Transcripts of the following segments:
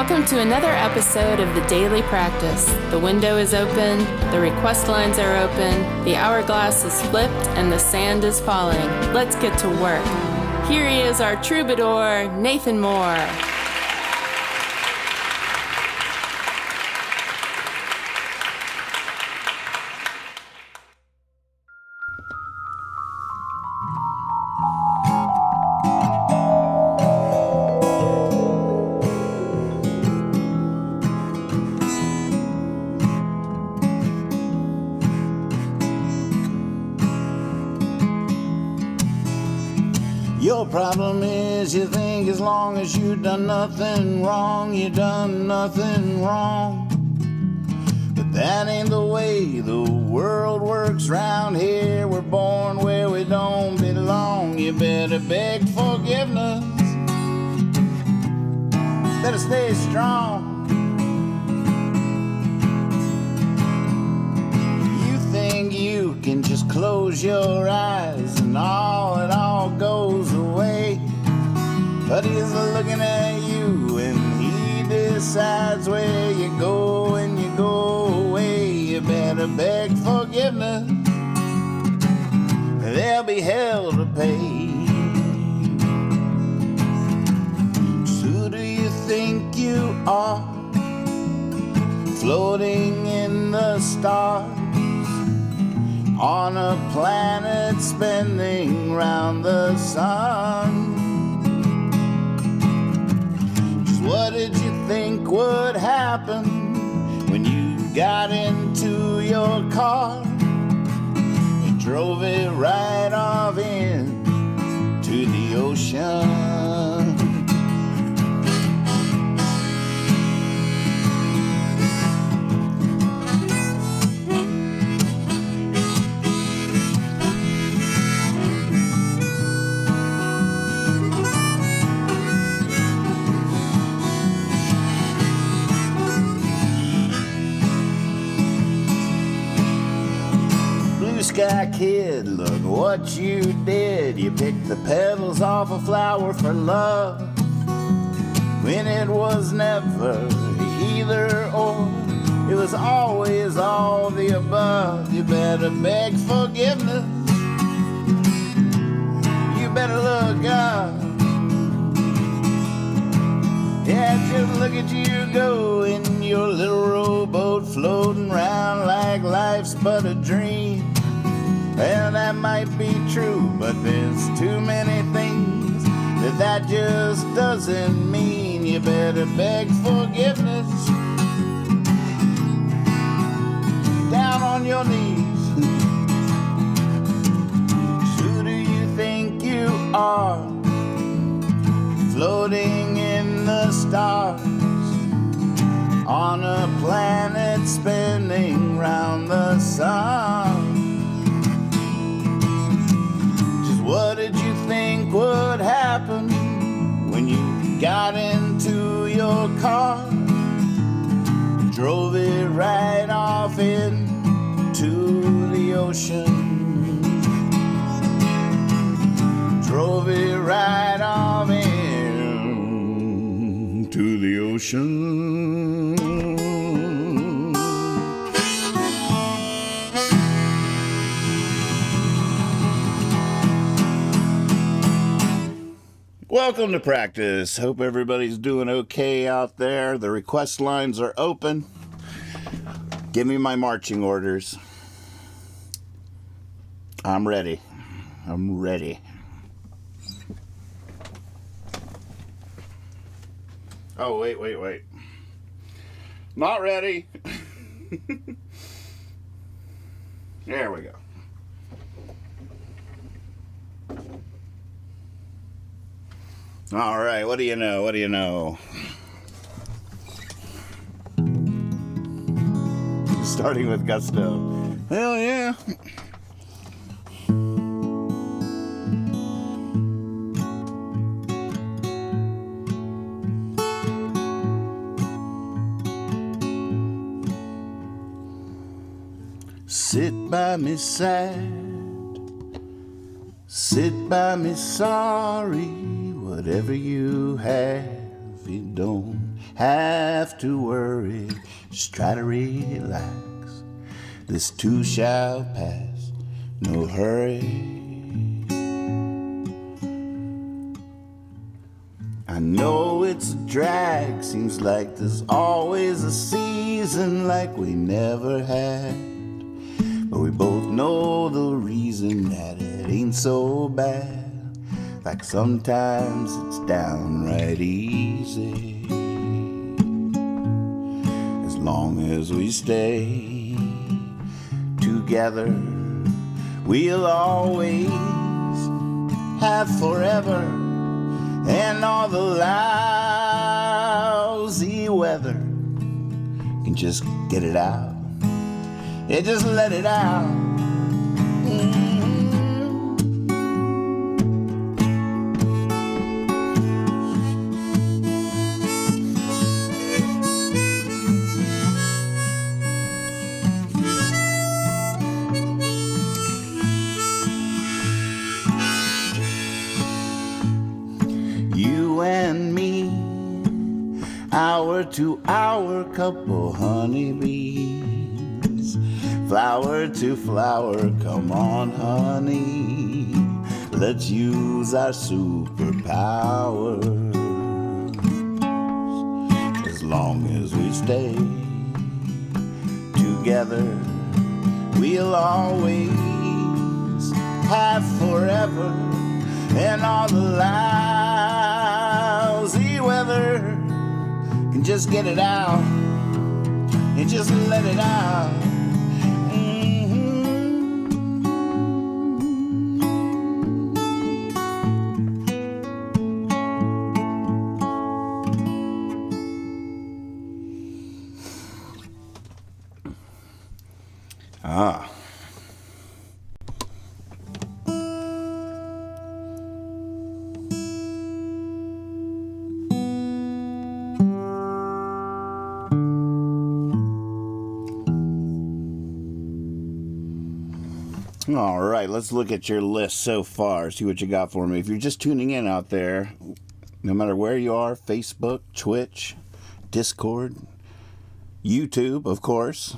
Welcome to another episode of The Daily Practice. The window is open, the request lines are open, the hourglass is flipped, and the sand is falling. Let's get to work. Here he is, our troubadour, Nathan Moore. Your problem is you think as long as you done nothing wrong, you done nothing wrong. But that ain't the way the world works round here. We're born where we don't belong. You better beg forgiveness. Better stay strong. You think you can just close your eyes and it all goes away. But he's looking at you and he decides where you go and you go away. You better beg forgiveness. There'll be hell to pay. So who do you think you are? Floating in the stars on a planet spinning round the sun. Just what did you think would happen when you got into your car? You drove it right off into the ocean. Sky kid, look what you did. You picked the petals off a flower for love, when it was never either or. It was always all the above. You better beg forgiveness. You better look up. Yeah, just look at you go in your little rowboat, floating around like life's but a dream. Well, that might be true, but there's too many things that just doesn't mean. You better beg forgiveness. Down on your knees. Who do you think you are? Floating in the stars on a planet spinning round the sun. What did you think would happen when you got into your car? Drove it right off into the ocean. Drove it right off into the ocean. Welcome to practice. Hope everybody's doing okay out there. The request lines are open. Give me my marching orders. I'm ready. I'm ready. Oh, wait. Not ready. There we go. All right, what do you know? Starting with gusto. Hell yeah. Sit by me sad, sit by me sorry. Whatever you have, it don't have to worry. Just try to relax. This too shall pass. No hurry. I know it's a drag. Seems like there's always a season like we never had. But we both know the reason that it ain't so bad. Like sometimes it's downright easy. As long as we stay together, we'll always have forever. And all the lousy weather can just get it out. Yeah, just let it out. You and me, hour to hour, couple honeybees. Flower to flower, come on, honey. Let's use our superpowers. As long as we stay together, we'll always have forever. And all the lousy weather can just get it out and just let it out. Ah. All right, let's look at your list so far, see what you got for me. If you're just tuning in out there, no matter where you are, Facebook, Twitch, Discord, YouTube, of course,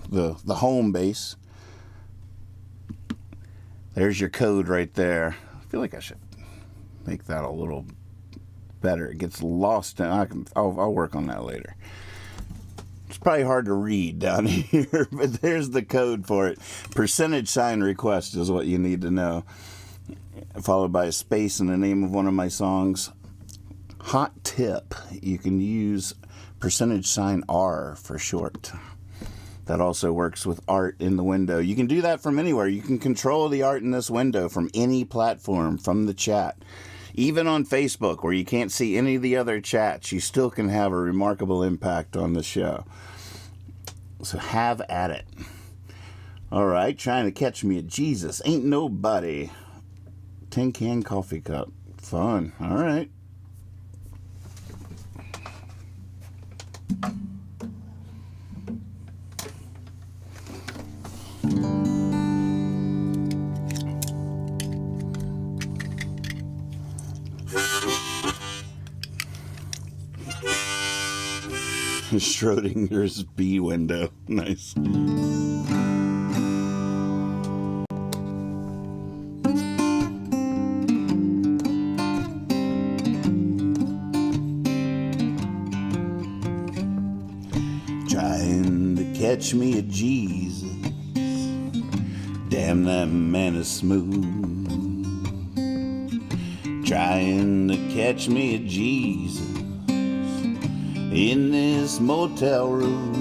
the home base. There's your code right there. I feel like I should make that a little better. It gets lost, and I'll work on that later. It's probably hard to read down here, but there's the code for it. % request is what you need to know. Followed by a space and the name of one of my songs. Hot tip, you can use %R for short. That also works with art in the window. You can do that from anywhere. You can control the art in this window from any platform, from the chat. Even on Facebook, where you can't see any of the other chats, you still can have a remarkable impact on the show. So have at it. All right, trying to catch me at Jesus. Ain't nobody. Tin can coffee cup. Fun. All right. Schrodinger's bee window. Nice. Trying to catch me a Jesus. Damn, that man is smooth. Trying to catch me a Jesus in this motel room.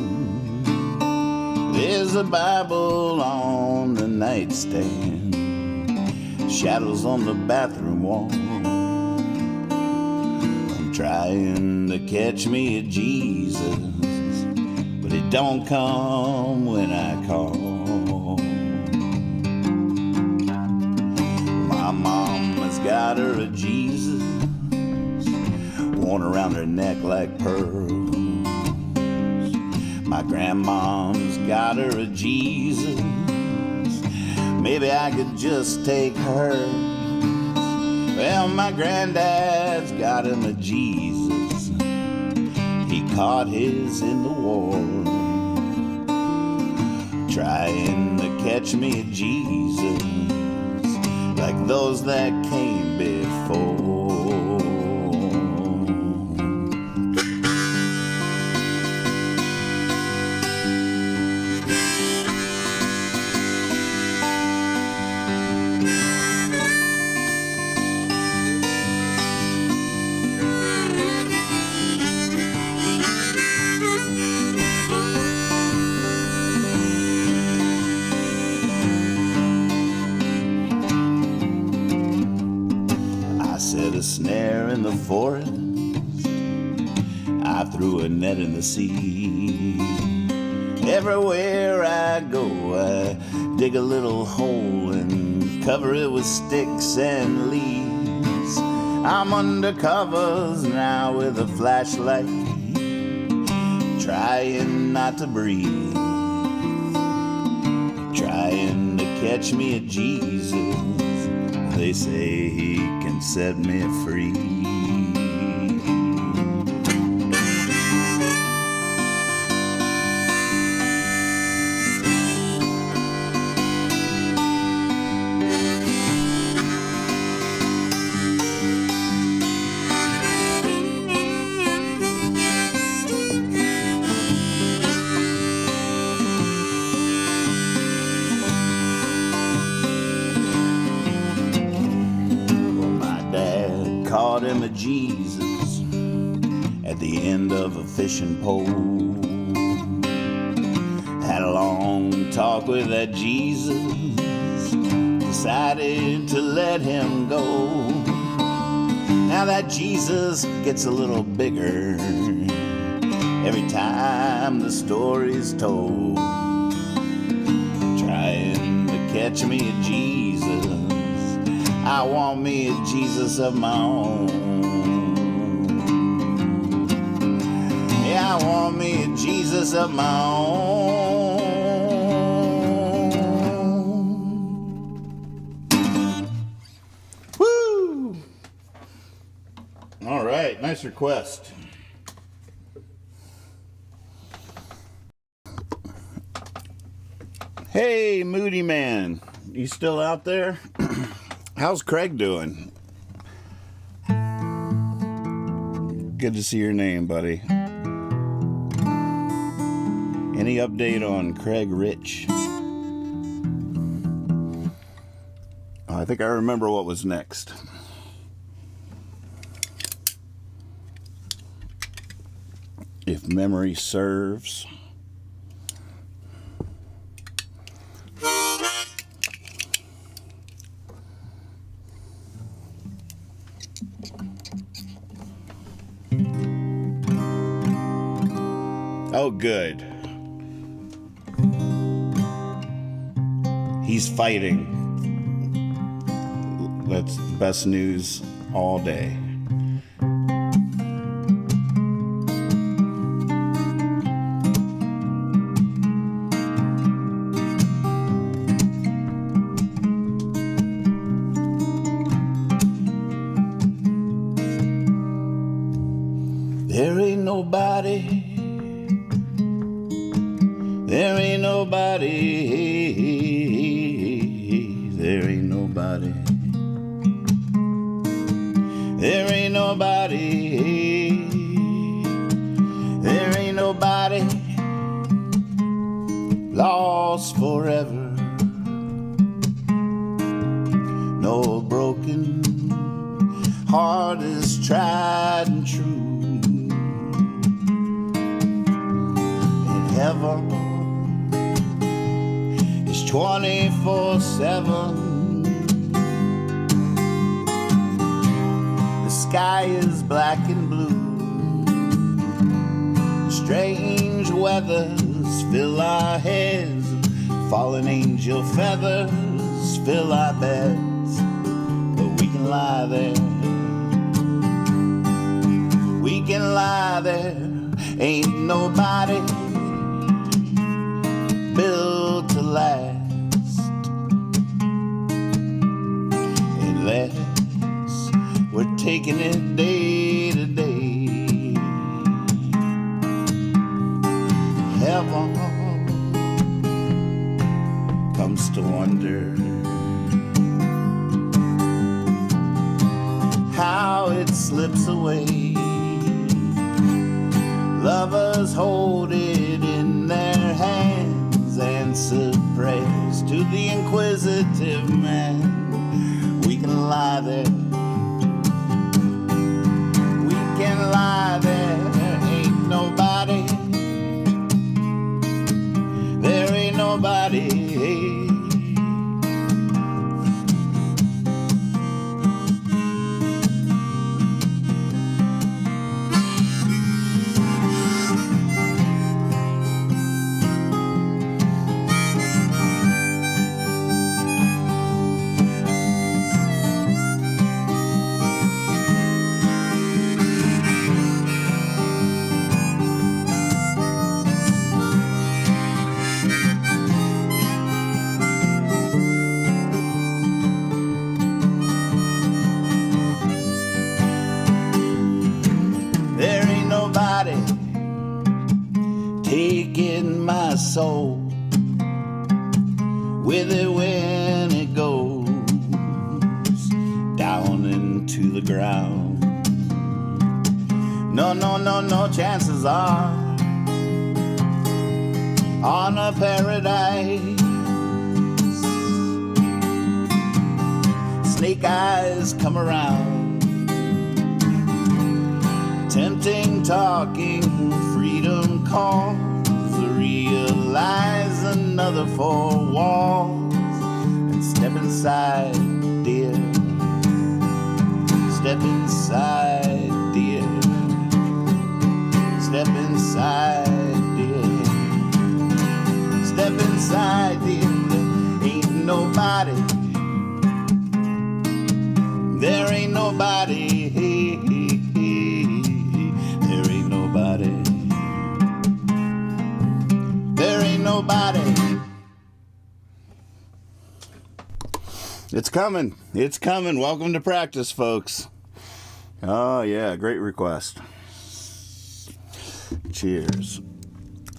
There's a Bible on the nightstand, shadows on the bathroom wall. I'm trying to catch me a Jesus, but it don't come when I call. My mama's got her a Jesus, worn around her neck like pearls. My grandma's got her a Jesus. Maybe I could just take her. Well, my granddad's got him a Jesus. He caught his in the war, trying to catch me, Jesus, like those that came before. Set a snare in the forest, I threw a net in the sea. Everywhere I go, I dig a little hole and cover it with sticks and leaves. I'm under covers now with a flashlight, trying not to breathe, trying to catch me a Jesus. They say he can set me free. Caught him a Jesus at the end of a fishing pole. Had a long talk with that Jesus, decided to let him go. Now that Jesus gets a little bigger every time the story's told. Trying to catch me a Jesus, I want me a Jesus of my own. Yeah, I want me a Jesus of my own. Woo! All right, nice request. Hey, Moody Man, you still out there? How's Craig doing? Good to see your name, buddy. Any update on Craig Rich? I think I remember what was next. If memory serves. Oh, good. He's fighting. That's the best news all day. There ain't nobody. There ain't nobody, there ain't nobody, there ain't nobody, there ain't nobody lost forever. No broken heart is tried and true. In heaven 24/7. The sky is black and blue. Strange weathers fill our heads. Fallen angel feathers fill our beds. But we can lie there. We can lie there. Ain't nobody built to last. Unless we're taking it day to day. comes to wonder how it slips away. Lovers hold it in their hands, answer prayers to the inquisitive man. We can lie there, we can lie there. There ain't nobody, there ain't nobody. Taking my soul with it when it goes down into the ground. No, no, no, no, chances are on a paradise. Snake eyes come around, tempting, talking, freedom calls. Realize another four walls and step inside, dear. Step inside, dear. Step inside, dear. Step inside, dear. Ain't nobody, there ain't nobody, there ain't nobody. There ain't nobody. It's coming. It's coming. Welcome to practice, folks. Oh, yeah. Great request. Cheers.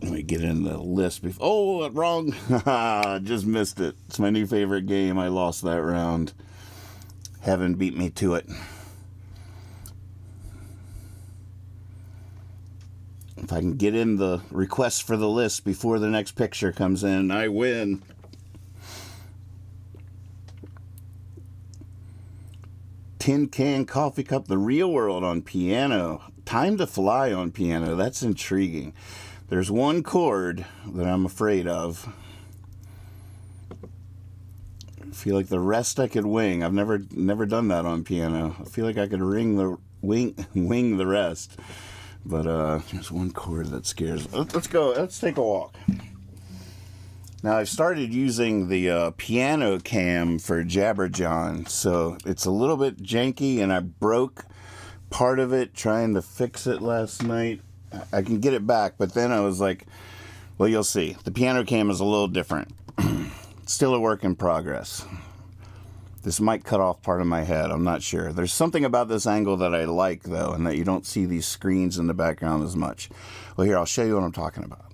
Let me get in the list before. Oh, wrong. Just missed it. It's my new favorite game. I lost that round. Heaven beat me to it. If I can get in the requests for the list before the next picture comes in, I win. Tin Can Coffee Cup, The Real World on piano. Time to Fly on piano. That's intriguing. There's one chord that I'm afraid of. I feel like the rest I could wing. I've never done that on piano. I feel like I could wing the rest. But there's one chord that scares. Let's go. Let's take a walk. Now, I've started using the piano cam for Jabberjohn, so it's a little bit janky, and I broke part of it trying to fix it last night. I can get it back, but then I was like, well, you'll see. The piano cam is a little different. It's still a work in progress. This might cut off part of my head. I'm not sure. There's something about this angle that I like, though, and that you don't see these screens in the background as much. Well, here, I'll show you what I'm talking about.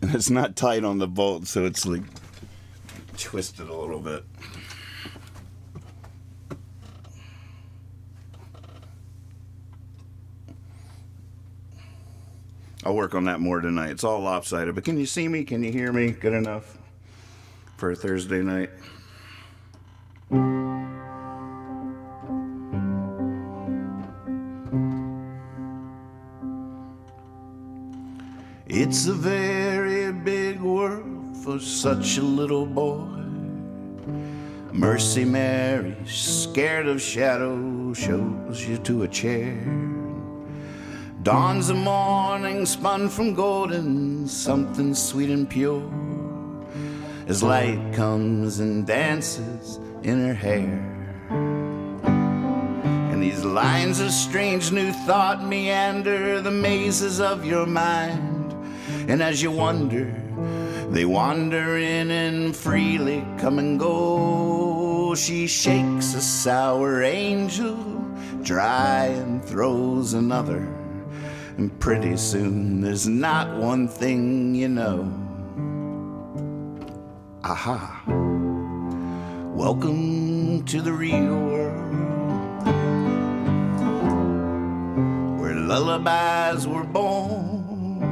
And it's not tight on the bolt, so it's like twisted a little bit. I'll work on that more tonight. It's all lopsided, but can you see me? Can you hear me? Good enough for a Thursday night. It's a very big world for such a little boy. Mercy Mary, scared of shadow, shows you to a chair. Dawn's a morning spun from golden, something sweet and pure, as light comes and dances in her hair. And these lines of strange new thought meander the mazes of your mind, and as you wonder, they wander in and freely come and go. She shakes a sour angel dry and throws another And pretty soon there's not one thing you know. Aha. Welcome to the real world, where lullabies were born.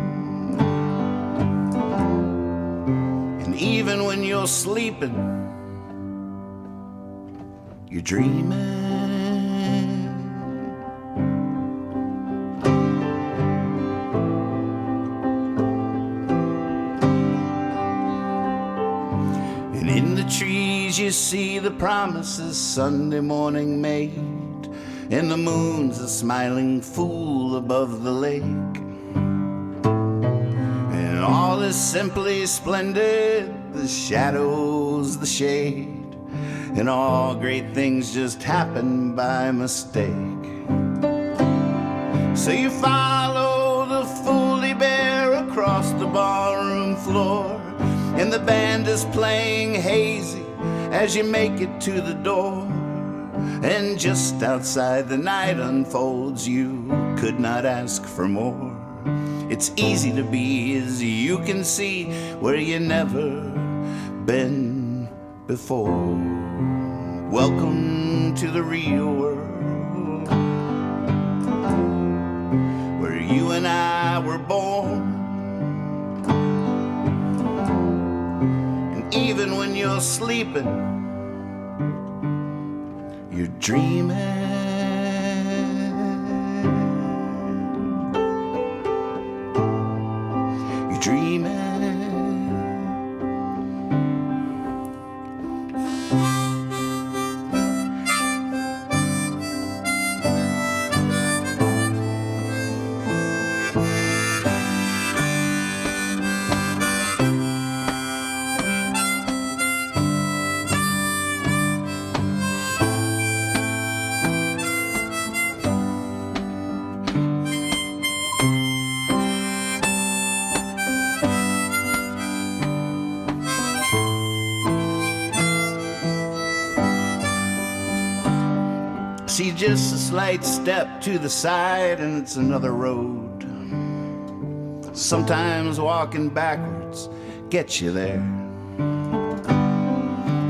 And even when you're sleeping, you're dreaming. And in the trees you see the promises Sunday morning made, and the moon's a smiling fool above the lake. And all is simply splendid, the shadows, the shade, and all great things just happen by mistake. So you follow the Foley Bear across the ballroom floor, and the band is playing hazy as you make it to the door. And just outside the night unfolds, you could not ask for more. It's easy to be, as you can see, where you never been before. Welcome to the real world, where you and I were born. And even when you're sleeping, you're dreaming. You're dreaming. See, just a slight step to the side and it's another road. Sometimes walking backwards gets you there.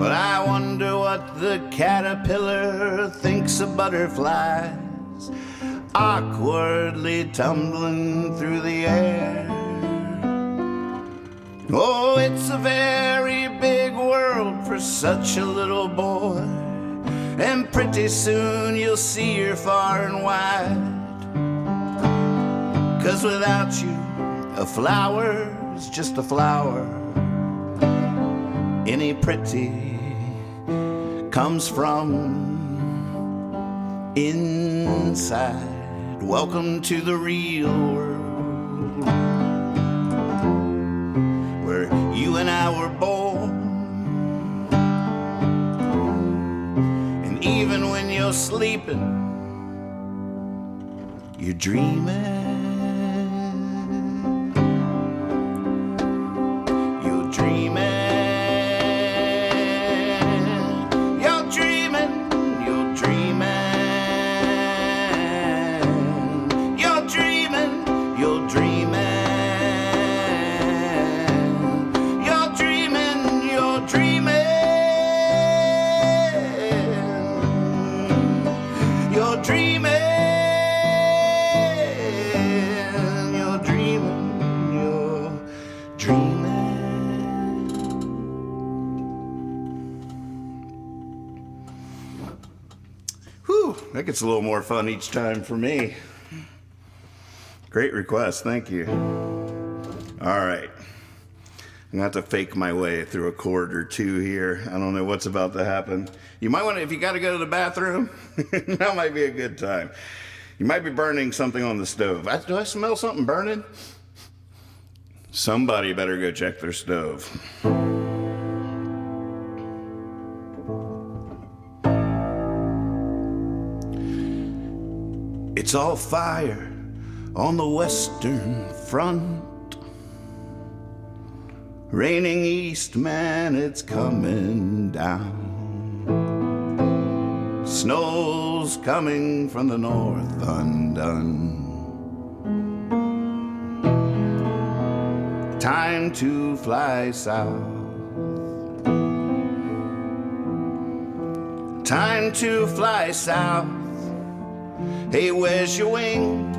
But I wonder what the caterpillar thinks of butterflies awkwardly tumbling through the air. Oh, it's a very big world for such a little boy, and pretty soon you'll see you're far and wide. 'Cause without you, a flower's just a flower. Any pretty comes from inside. Welcome to the real world, where you and I were born. Even when you're sleeping, you're dreaming. You're dreaming. You're dreaming. You're dreaming. You're dreaming. You're dreaming. You're dreaming. You're dreaming. You're dreaming, you're dreaming, you're dreaming. Whew, that gets a little more fun each time for me. Great request, thank you. All right. I'm gonna have to fake my way through a chord or two here. I don't know what's about to happen. You might want to, if you got to go to the bathroom, that might be a good time. You might be burning something on the stove. Do I smell something burning? Somebody better go check their stove. It's all fire on the Western Front. Raining east, man, it's coming down. Snow's coming from the north undone. Time to fly south. Time to fly south. Hey, where's your wings?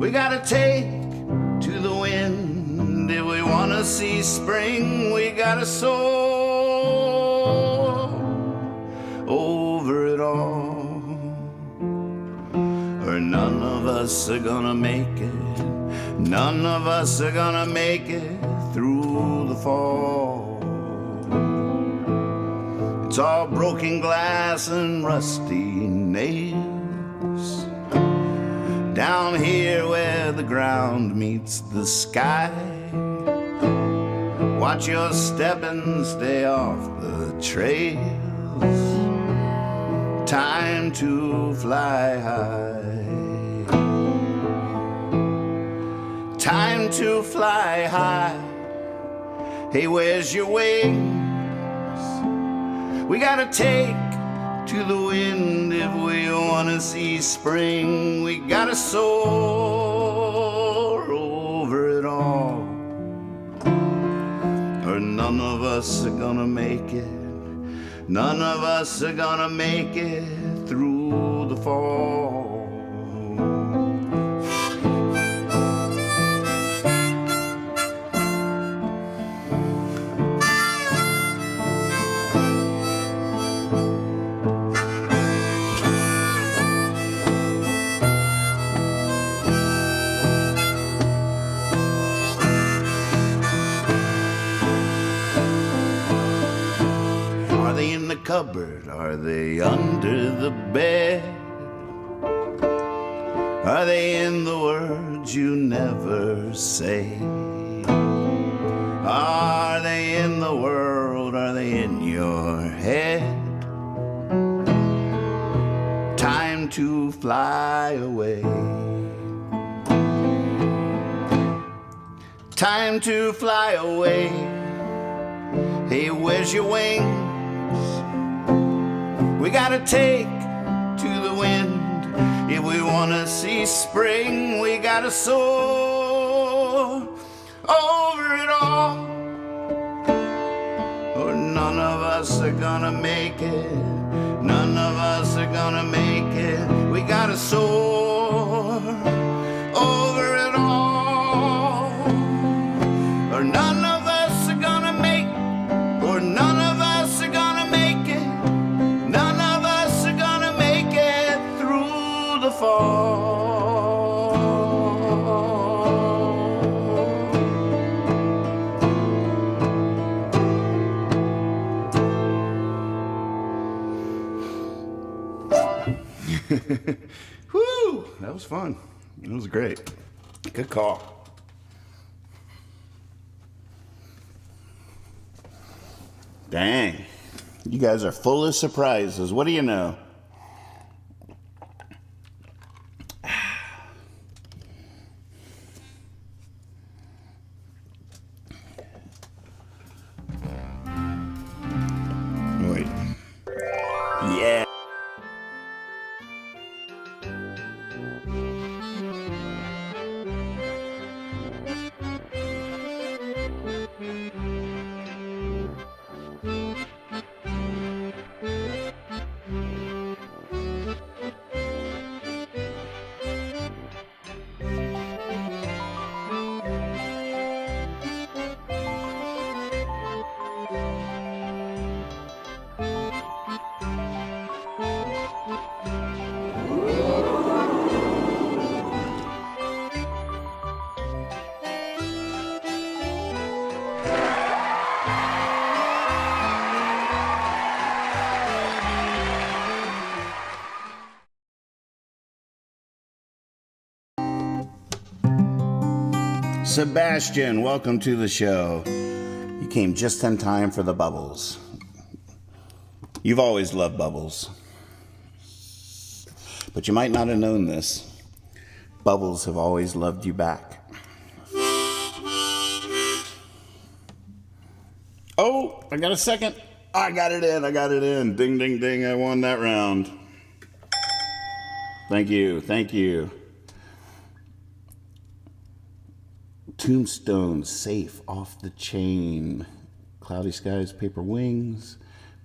We gotta take to the wind. If we wanna see spring, we gotta soar over it all. Or none of us are gonna make it. None of us are gonna make it through the fall. It's all broken glass and rusty nails down here where the ground meets the sky. Watch your step and stay off the trails. Time to fly high. Time to fly high. Hey, where's your wings? We gotta take to the wind if we wanna see spring. We gotta soar over it all. Or none of us are gonna make it. None of us are gonna make it through the fall. Cupboard? Are they under the bed? Are they in the words you never say? Are they in the world? Are they in your head? Time to fly away. Time to fly away. Hey, where's your wings? We gotta take to the wind. If we wanna see spring, we gotta soar over it all. Or none of us are gonna make it. None of us are gonna make it. We gotta soar over it all. Or none of us are gonna make. Or none of us are gonna make it. None of us are gonna make it through the fall. Whew, that was fun. It was great. Good call. Dang. You guys are full of surprises. What do you know? Wait. Yeah. Sebastian, welcome to the show. You came just in time for the bubbles. You've always loved bubbles. But you might not have known this. Bubbles have always loved you back. Oh, I got a second. I got it in. Ding, ding, ding. I won that round. Thank you. Tombstone, Safe Off the Chain, Cloudy Skies, Paper Wings,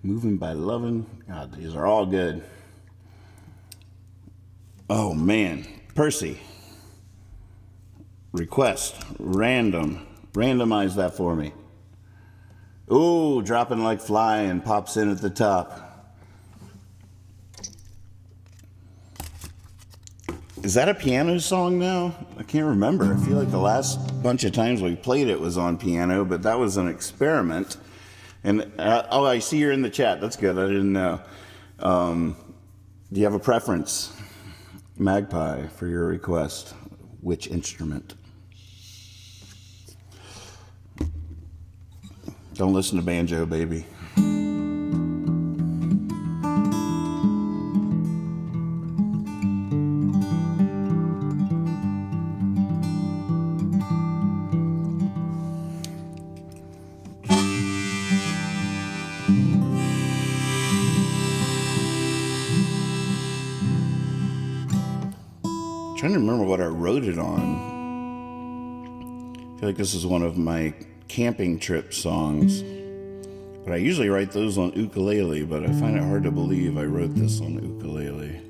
Moving by Lovin'. God, these are all good. Oh man, Percy. Request, random. Randomize that for me. Ooh, Dropping Like Flying pops in at the top. Is that a piano song now? I can't remember. I feel like the last bunch of times we played it was on piano, but that was an experiment. And oh, I see you're in the chat. That's good. I didn't know. Do you have a preference, Magpie, for your request? Which instrument? Don't listen to banjo, baby. Trying to remember what I wrote it on. I feel like this is one of my camping trip songs, but I usually write those on ukulele, but I find it hard to believe I wrote this on ukulele.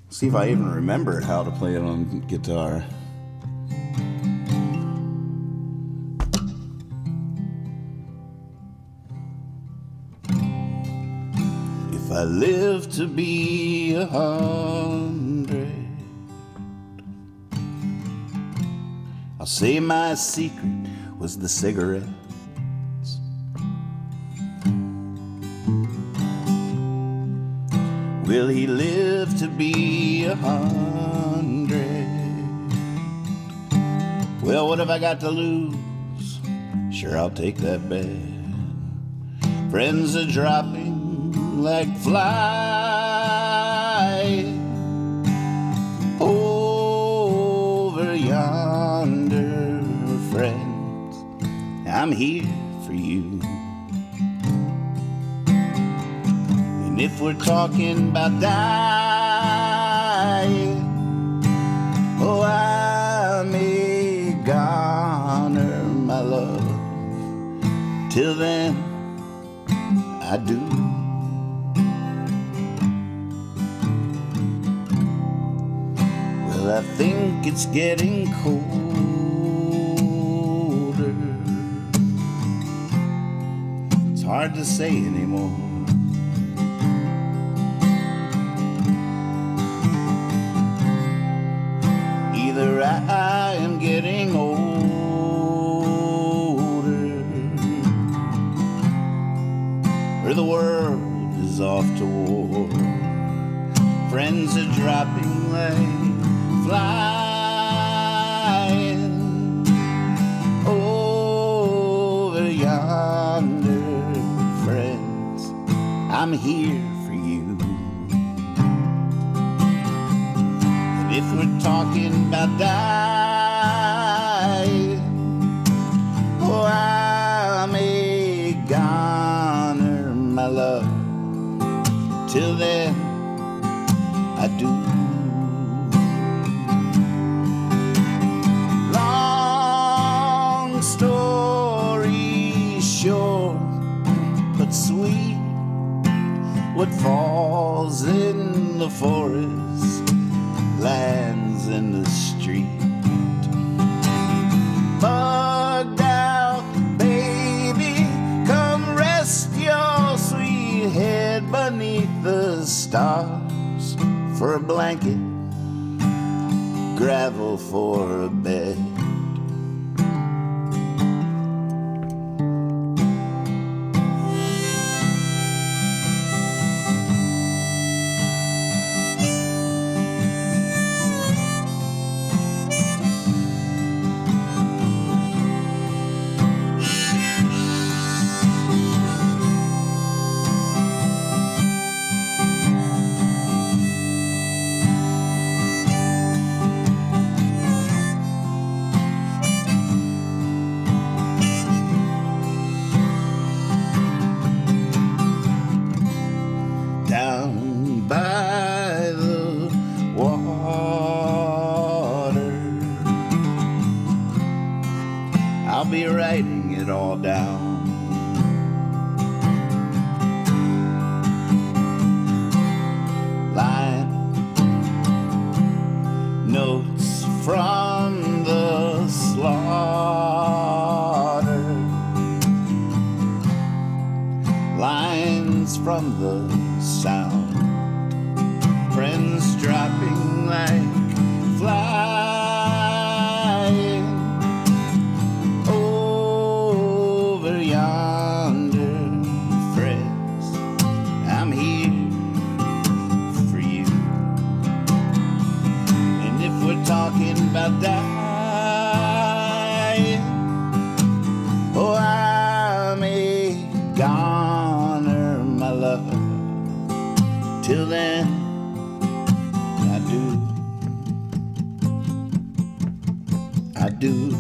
See if I even remember how to play it on guitar. If I live to be 100, I'll say my secret was the cigarettes. Will he live to be 100? Well, what have I got to lose? Sure, I'll take that bet. Friends are dropping like flies over yonder, friends. I'm here for you. And if we're talking about dying, oh, I may garner my love. Till then, I do. Well, I think it's getting colder. It's hard to say anymore. Either I am getting older, or the world is off to war. Friends are dropping like flying over yonder, friends. I'm here for you. And if we're talking about dying, oh, I may garner my love. Till then, I do. Long story short, but sweet. What falls in the forest lands in the street. Bugged out, baby, come rest your sweet head beneath the stars for a blanket, gravel for a bed. from the sound. Friends dropping like flying over yonder. Friends, I'm here for you. And if we're talking about dying, oh, I'm a goner, my love. Till then, I do. I do.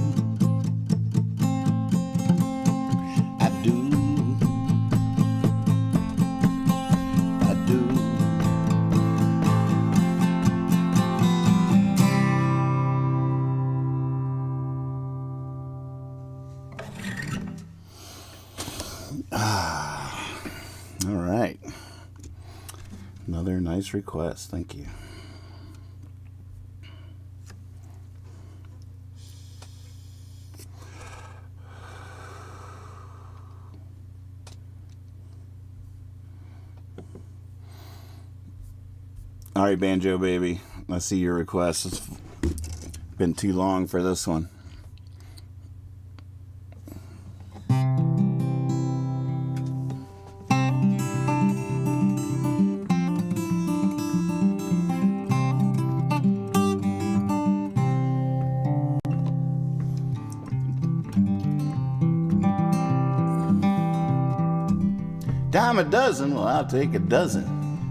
I do. I do. All right. Another nice request. Thank you. All right, Banjo Baby. I see your request. It's been too long for this one. Dime a dozen, well, I'll take a dozen.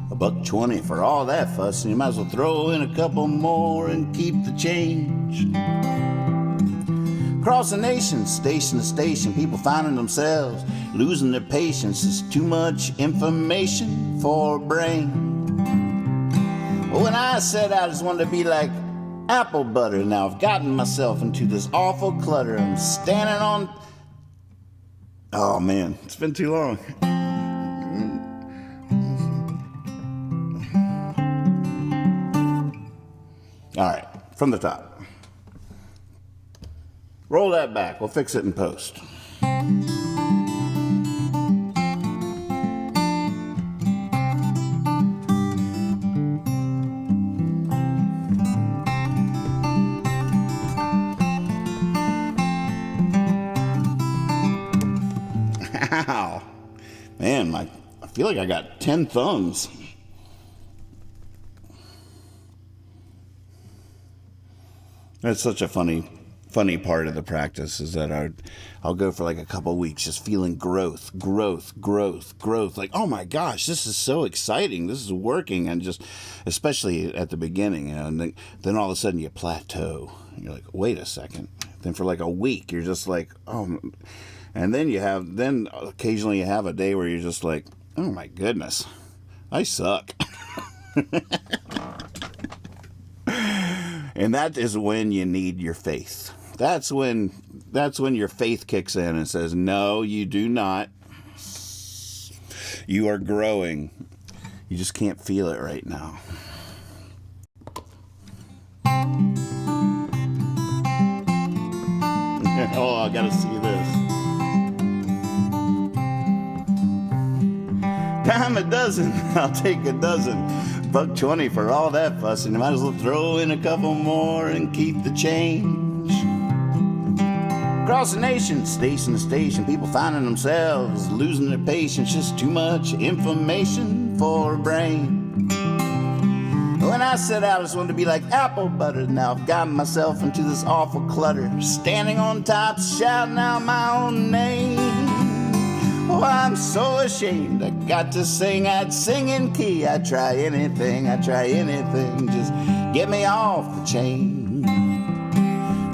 $1.20 for all that fuss, and you might as well throw in a couple more and keep the change. Across the nation, station to station, people finding themselves losing their patience. It's too much information for a brain. Well, when I said I just wanted to be like apple butter, now I've gotten myself into this awful clutter. I'm standing on... Oh, man, it's been too long. All right, from the top. Roll that back. We'll fix it in post. Ow. Man, I feel like I got 10 thumbs. That's such a funny part of the practice is that I'll go for like a couple weeks just feeling growth. Like, oh my gosh, this is so exciting. This is working. And just, especially at the beginning, you know, and then all of a sudden you plateau. You're like, wait a second. Then for like a week, you're just like, oh. And then occasionally you have a day where you're just like, oh my goodness, I suck. And that is when you need your faith. That's when your faith kicks in and says, no, you do not. You are growing. You just can't feel it right now. Oh, I gotta see this. Dime a dozen, I'll take a dozen. $1.20 for all that fuss, and you might as well throw in a couple more and keep the change. Across the nation, station to station, people finding themselves losing their patience. Just too much information for a brain. When I set out, I just wanted to be like apple butter. Now I've gotten myself into this awful clutter, standing on top, shouting out my own name. Oh, I'm so ashamed. I got to sing. I'd sing in key. I'd try anything. Just get me off the chain.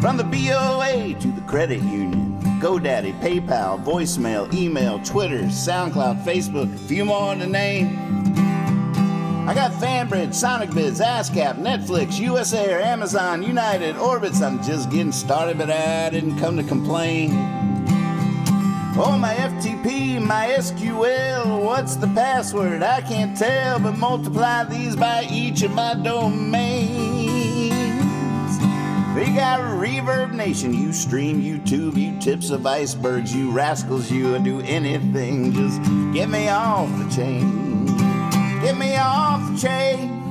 From the BOA to the credit union, GoDaddy, PayPal, voicemail, email, Twitter, SoundCloud, Facebook, a few more to name. I got FanBridge, SonicBids, ASCAP, Netflix, US Air, Amazon, United, Orbitz. I'm just getting started, but I didn't come to complain. Oh, my FTP, my SQL, what's the password? I can't tell, but multiply these by each of my domains. We got Reverb Nation, you stream, you tube, you tips of icebergs, you rascals, you do anything. Just get me off the chain. Get me off the chain.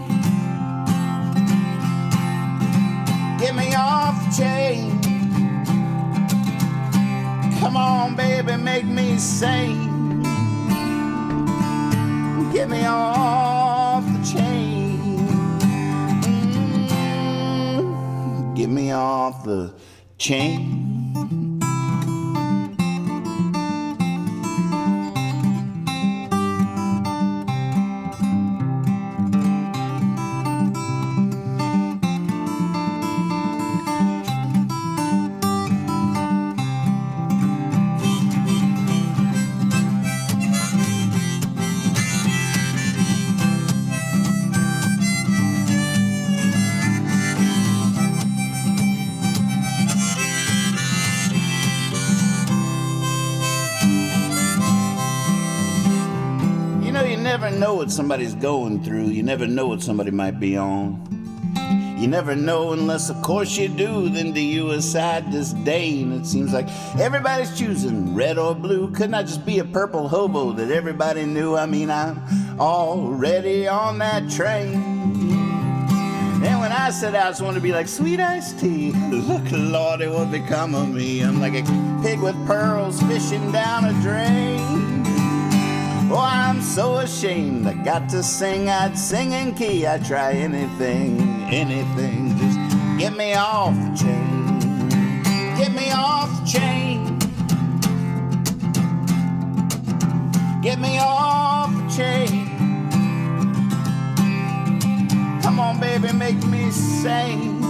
Get me off the chain. Come on, baby, make me sing. Get me off the chain. Get me off the chain. You never know what somebody's going through. You never know what somebody might be on. You never know unless, of course, you do. Then to you a sad disdain. It seems like everybody's choosing red or blue. Couldn't I just be a purple hobo that everybody knew? I mean, I'm already on that train. And when I set out, I just want to be like sweet iced tea. Look, Lordy, what become of me? I'm like a pig with pearls fishing down a drain. Oh, I'm so ashamed. I got to sing. I'd sing in key. I'd try anything, anything. Just get me off the chain. Get me off the chain. Get me off the chain. Come on, baby, make me sing.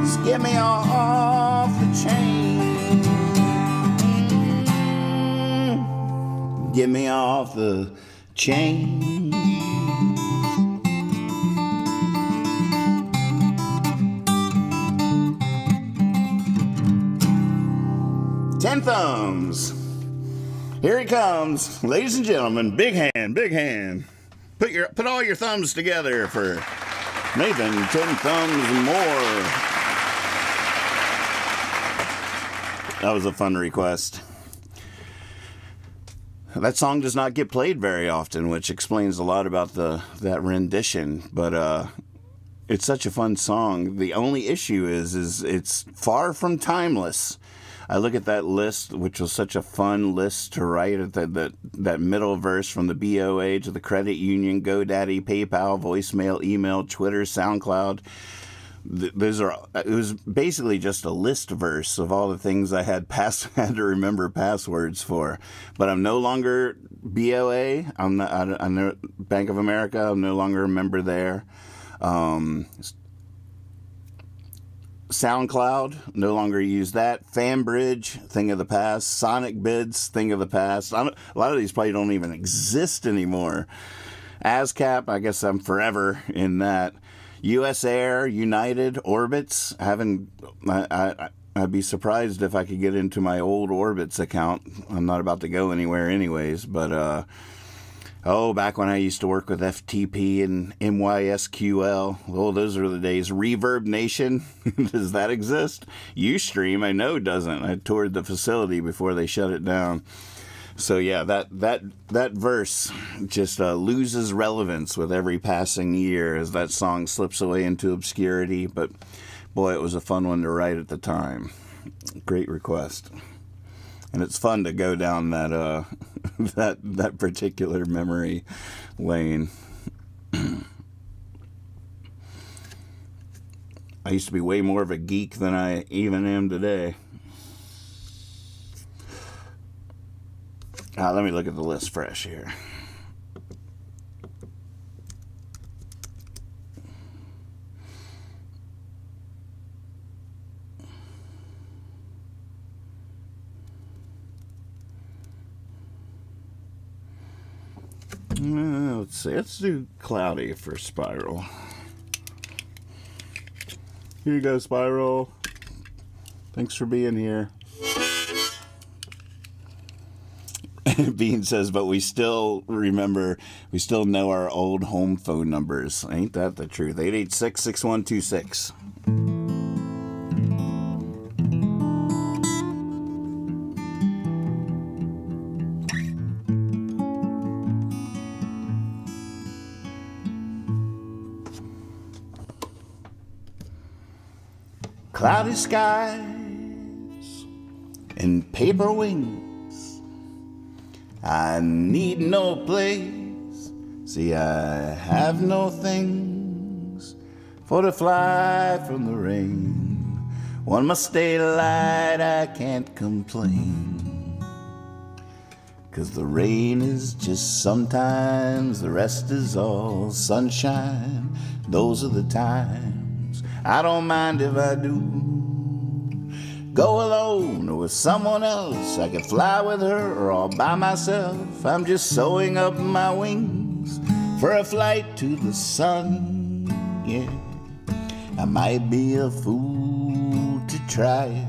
Just get me off the chain. Get me off the chain. Ten thumbs. Here he comes, ladies and gentlemen. Big hand, big hand. Put all your thumbs together for Nathan. 10 thumbs and more. That was a fun request. That song does not get played very often, which explains a lot about that rendition. But it's such a fun song. The only issue is it's far from timeless. I look at that list, which was such a fun list to write. At that middle verse from the BOA to the credit union, GoDaddy, PayPal, voicemail, email, Twitter, SoundCloud. It was basically just a list verse of all the things I had to remember passwords for. But I'm no longer BOA. I'm Bank of America. I'm no longer a member there. SoundCloud, no longer use that. FanBridge, thing of the past. Sonic Bids, thing of the past. A lot of these probably don't even exist anymore. ASCAP, I guess I'm forever in that. US Air, United, Orbitz. I'd be surprised if I could get into my old Orbitz account. I'm not about to go anywhere anyways, but back when I used to work with FTP and MySQL. Oh, those are the days. Reverb Nation, does that exist? Ustream, I know doesn't. I toured the facility before they shut it down. So yeah, that verse just loses relevance with every passing year as that song slips away into obscurity. But boy, it was a fun one to write at the time. Great request, and it's fun to go down that that particular memory lane. I used to be way more of a geek than I even am today. Let me look at the list fresh here. Let's see. Let's do Cloudy for Spiral. Here you go, Spiral. Thanks for being here. Bean says, but we still know our old home phone numbers. Ain't that the truth? 886-6126. Cloudy skies and paper wings. I need no place. See, I have no things for to fly from the rain. One must stay light, I can't complain. 'Cause the rain is just sometimes, the rest is all sunshine. Those are the times I don't mind if I do. Go alone or with someone else. I could fly with her or all by myself. I'm just sewing up my wings for a flight to the sun. Yeah, I might be a fool to try it,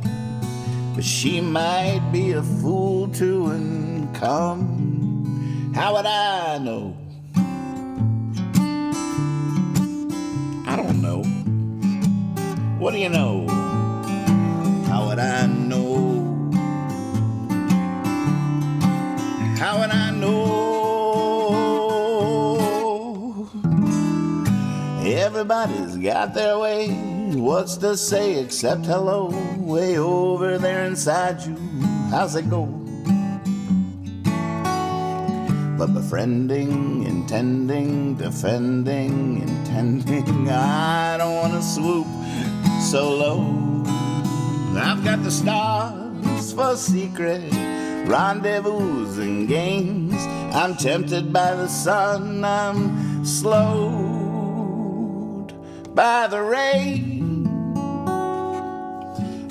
but she might be a fool too and come. How would I know? I don't know. What do you know? How would I know? How would I know? Everybody's got their way. What's to say except hello? Way over there inside you, how's it go? But befriending, intending, defending, intending, I don't want to swoop so low. I've got the stars for secret rendezvous and games. I'm tempted by the sun, I'm slowed by the rain.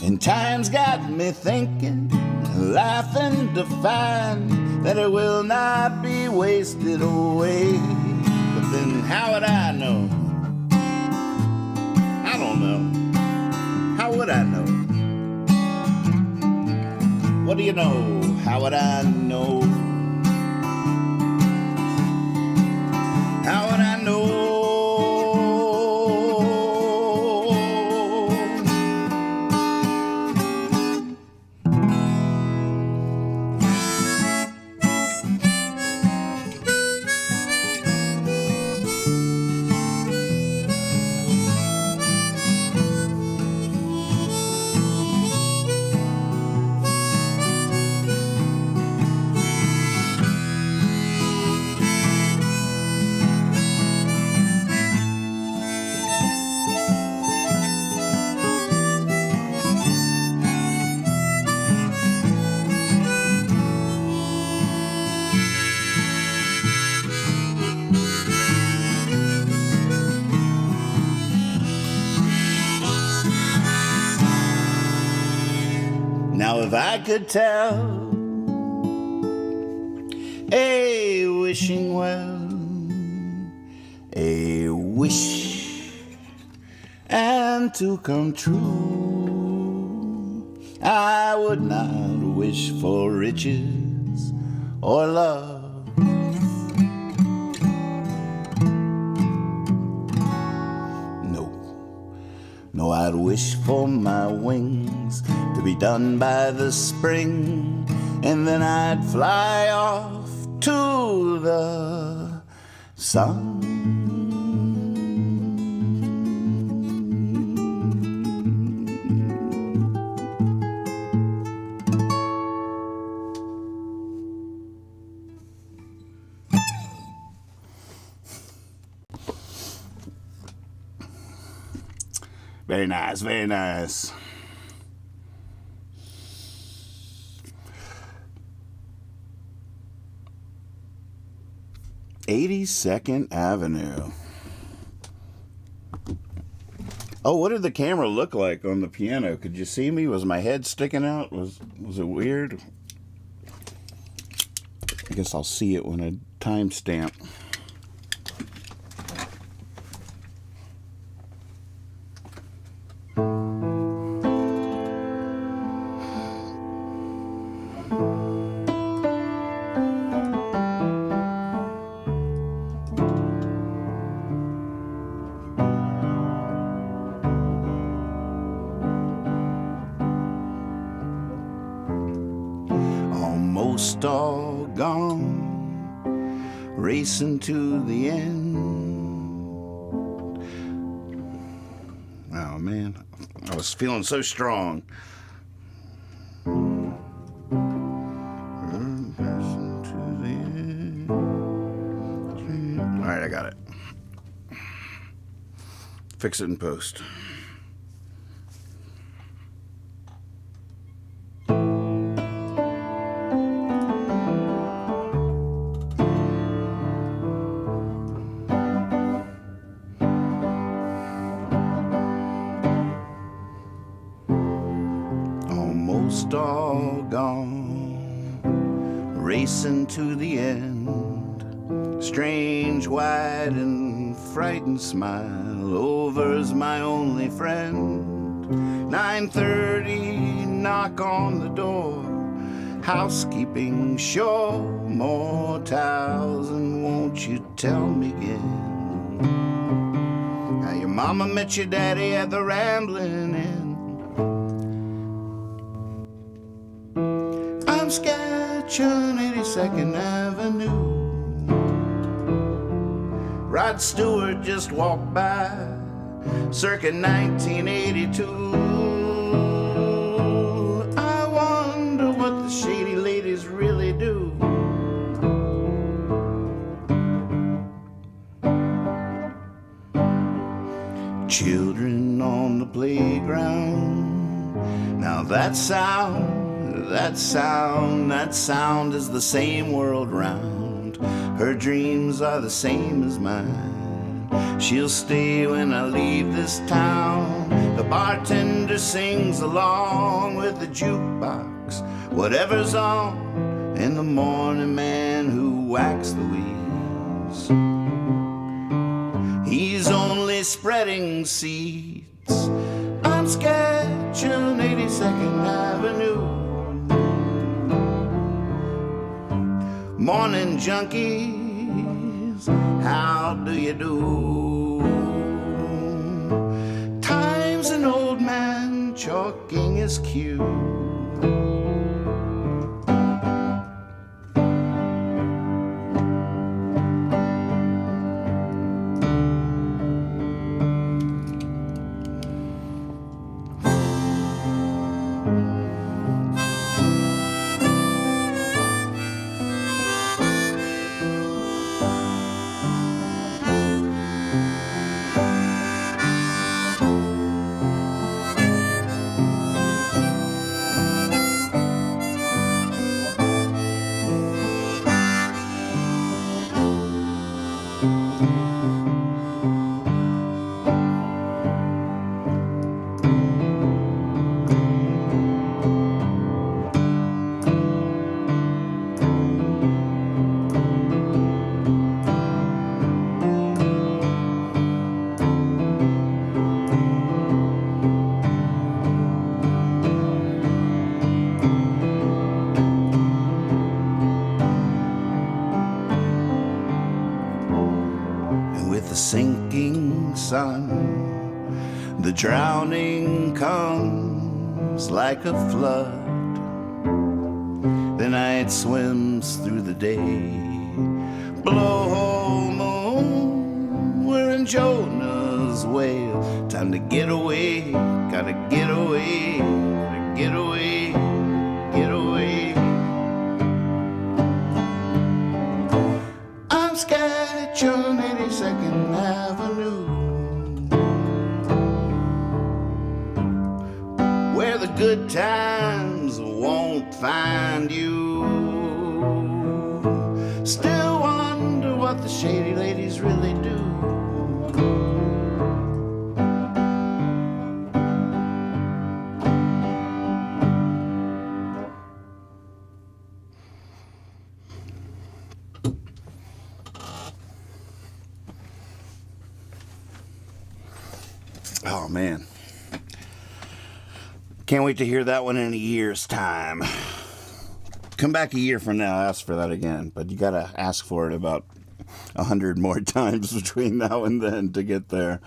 And time's got me thinking, laughing to find that it will not be wasted away. But then how would I know? I don't know. How would I know? What do you know? How would I know? How would I know? Now if I could tell a wishing well, a wish and to come true, I would not wish for riches or love. No, I'd wish for my wings to be done by the spring, and then I'd fly off to the sun. Very nice, very nice. "82nd Avenue." Oh, what did the camera look like on the piano? Could you see me? Was my head sticking out? Was it weird? I guess I'll see it when I timestamp. all gone, racing to the end. Oh man, I was feeling so strong. Racing to the end. All right, I got it. Fix it in post. Almost all gone, racing to the end. Strange, wide, and frightened smile, over's my only friend. 9:30, knock on the door. Housekeeping, sure, more towels, and won't you tell me again how your mama met your daddy at the Ramblin' Inn? I'm sketching 82nd Avenue. Rod Stewart just walked by, circa 1982. I wonder what the shady ladies really do. Children on the playground. Now that sound is the same world round. Her dreams are the same as mine. She'll stay when I leave this town. The bartender sings along with the jukebox, whatever's on, and the morning man who whacks the wheels. He's only spreading seeds. I'm sketching 82nd Avenue. Morning junkies, how do you do? Time's an old man chalking his cue. Sinking sun, the drowning comes like a flood. The night swims through the day. Blow home, we're in Jonah's whale. Time to get away, gotta get away, gotta get away, get away. I'm sketching 82nd Avenue, where the good times won't find you. Still wonder what the shady ladies really do. Oh, man. Can't wait to hear that one in a year's time. Come back a year from now, ask for that again. But you got to ask for it about 100 more times between now and then to get there.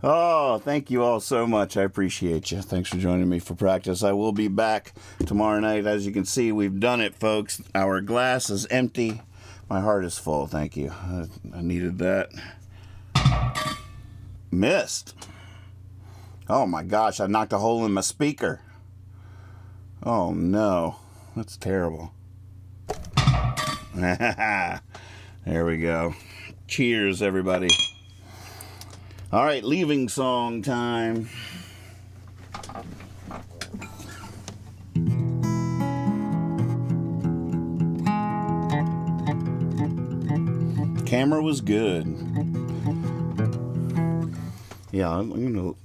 Oh, thank you all so much. I appreciate you. Thanks for joining me for practice. I will be back tomorrow night. As you can see, we've done it, folks. Our glass is empty. My heart is full. Thank you. I needed that. Missed. Oh my gosh, I knocked a hole in my speaker. Oh no. That's terrible. There we go. Cheers, everybody. All right, leaving song time. Camera was good. Yeah, I'm going to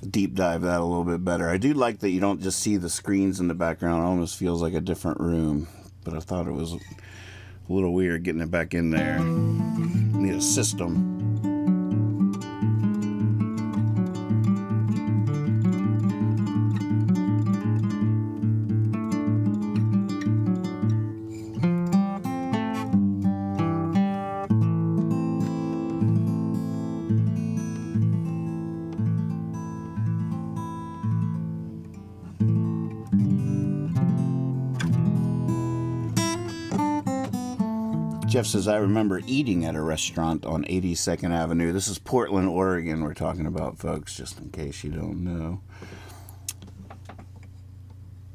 deep dive that a little bit better. I do like that you don't just see the screens in the background. It almost feels like a different room. But I thought it was a little weird getting it back in there. Need a system. Jeff says, I remember eating at a restaurant on 82nd Avenue. This is Portland, Oregon we're talking about, folks, just in case you don't know.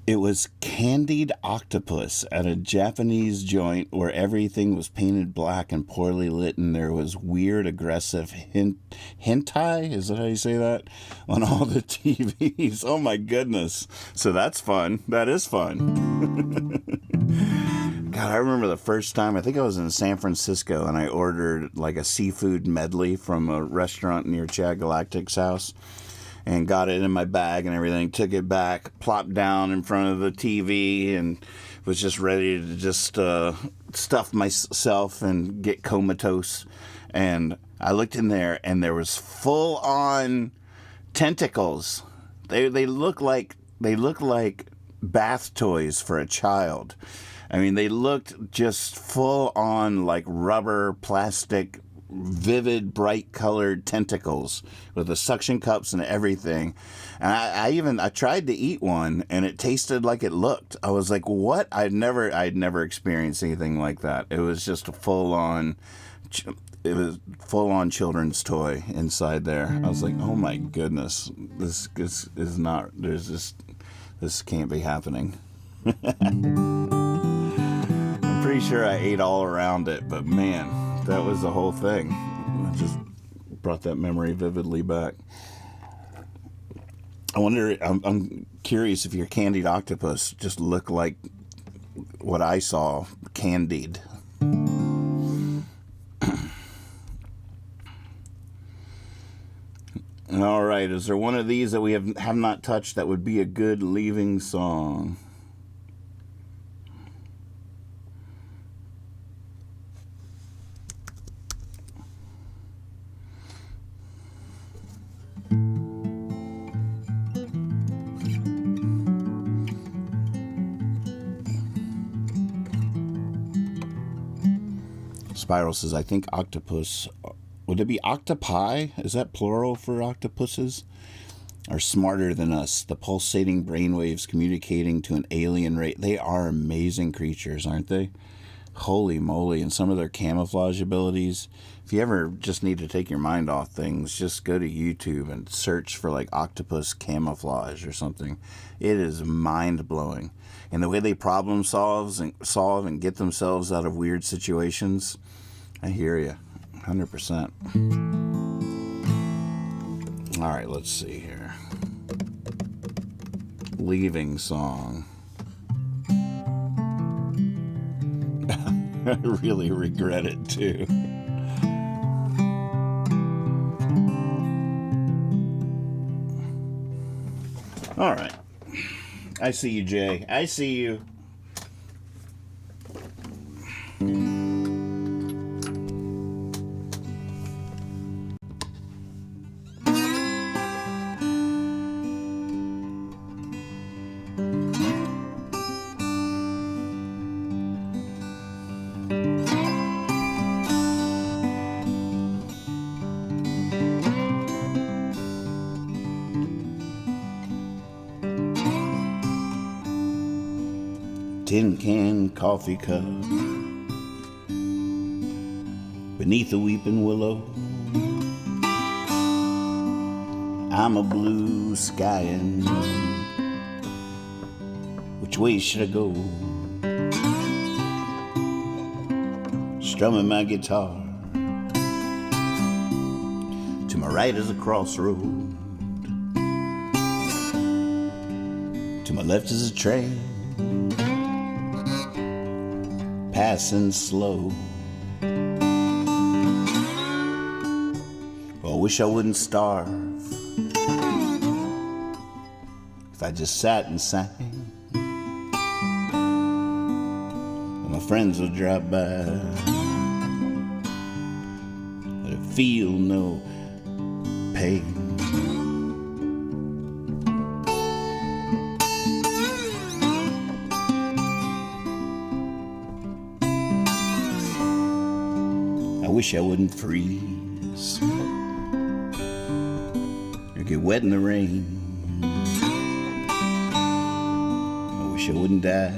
It was candied octopus at a Japanese joint where everything was painted black and poorly lit, and there was weird, aggressive hentai, is that how you say that? On all the TVs. Oh my goodness. So that's fun. That is fun. God, I remember the first time, I think I was in San Francisco, and I ordered like a seafood medley from a restaurant near Chad Galactic's house, and got it in my bag and everything, took it back, plopped down in front of the TV, and was just ready to just stuff myself and get comatose. And I looked in there, and there was full-on tentacles. They look like bath toys for a child. I mean, they looked just full on like rubber, plastic, vivid, bright colored tentacles with the suction cups and everything. And I tried to eat one, and it tasted like it looked. I was like, what? I'd never experienced anything like that. It was just a full on children's toy inside there. I was like, oh my goodness, this is not, this can't be happening. I'm pretty sure I ate all around it, but man, that was the whole thing. It just brought that memory vividly back. I wonder, I'm curious if your candied octopus just looked like what I saw, candied. All right, is there one of these that we have not touched that would be a good leaving song? Spiral says, I think octopus, would it be octopi? Is that plural for octopuses? Are smarter than us. The pulsating brainwaves communicating to an alien rate. They are amazing creatures, aren't they? Holy moly. And some of their camouflage abilities. If you ever just need to take your mind off things, just go to YouTube and search for like octopus camouflage or something. It is mind-blowing. And the way they problem solve and get themselves out of weird situations, I hear you, 100%. All right, let's see here. Leaving song. I really regret it too. All right. I see you, Jay. I see you. tin can coffee cup beneath a weeping willow. I'm a blue skyin'. Which way should I go? Strumming my guitar. To my right is a crossroad. To my left is a train passing slow. Oh, I wish I wouldn't starve if I just sat and sang. And my friends would drop by, but I feel no pain. I wish I wouldn't freeze or get wet in the rain. I wish I wouldn't die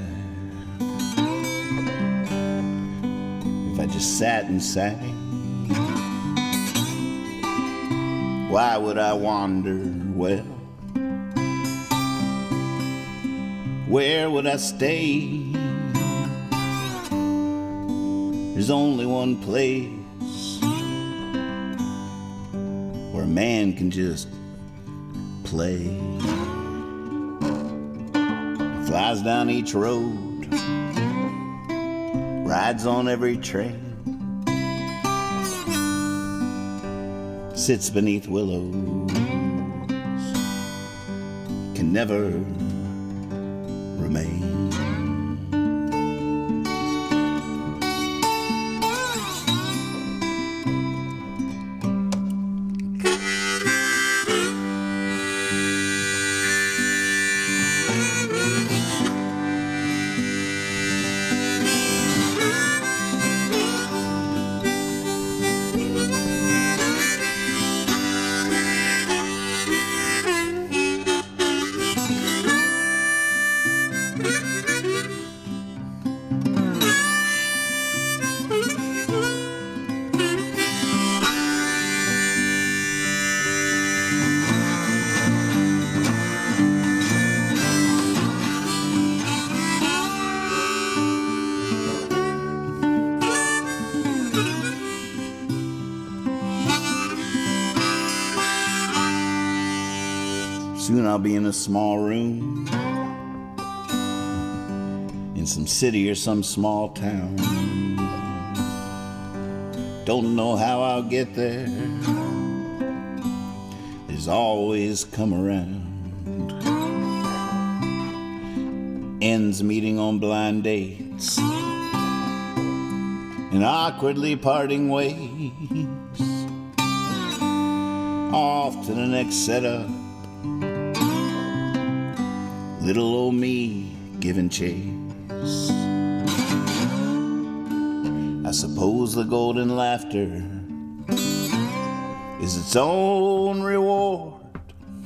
if I just sat and sang. Why would I wander? Well, where would I stay? There's only one place where a man can just play. Flies down each road, rides on every train, sits beneath willows, can never remain. Soon I'll be in a small room in some city or some small town. Don't know how I'll get there. There's always come around. Ends meeting on blind dates and awkwardly parting ways. Off to the next setup. Little old me giving chase. I suppose the golden laughter is its own reward.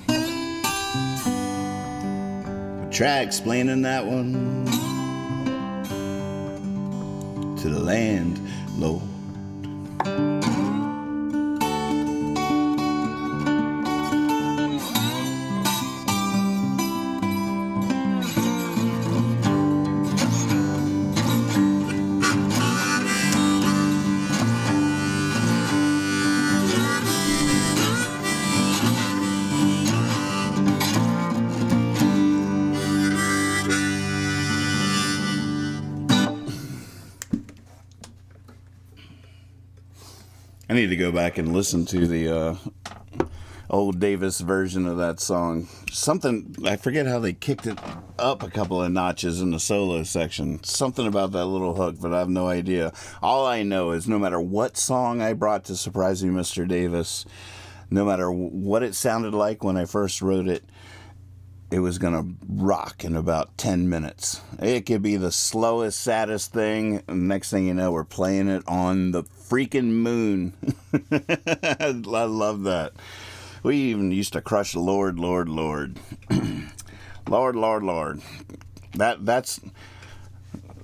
But try explaining that one to the landlord. I need to go back and listen to the old Davis version of that song. Something, I forget how they kicked it up a couple of notches in the solo section. Something about that little hook, but I have no idea. All I know is no matter what song I brought to Surprise Me, Mr. Davis, no matter what it sounded like when I first wrote it, it was going to rock in about 10 minutes. It could be the slowest, saddest thing. And next thing you know, we're playing it on the freaking moon. I love that. We even used to crush Lord, Lord, Lord. Lord, Lord, Lord. That's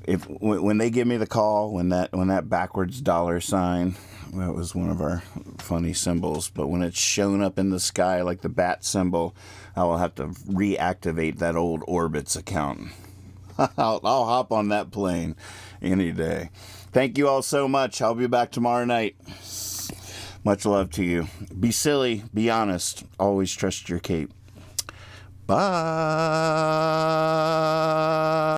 When they give me the call, when that backwards dollar sign, that was one of our funny symbols, but when it's shown up in the sky like the bat symbol, I will have to reactivate that old Orbitz account. I'll hop on that plane any day. Thank you all so much. I'll be back tomorrow night. Much love to you. Be silly, be honest, always trust your cape. Bye.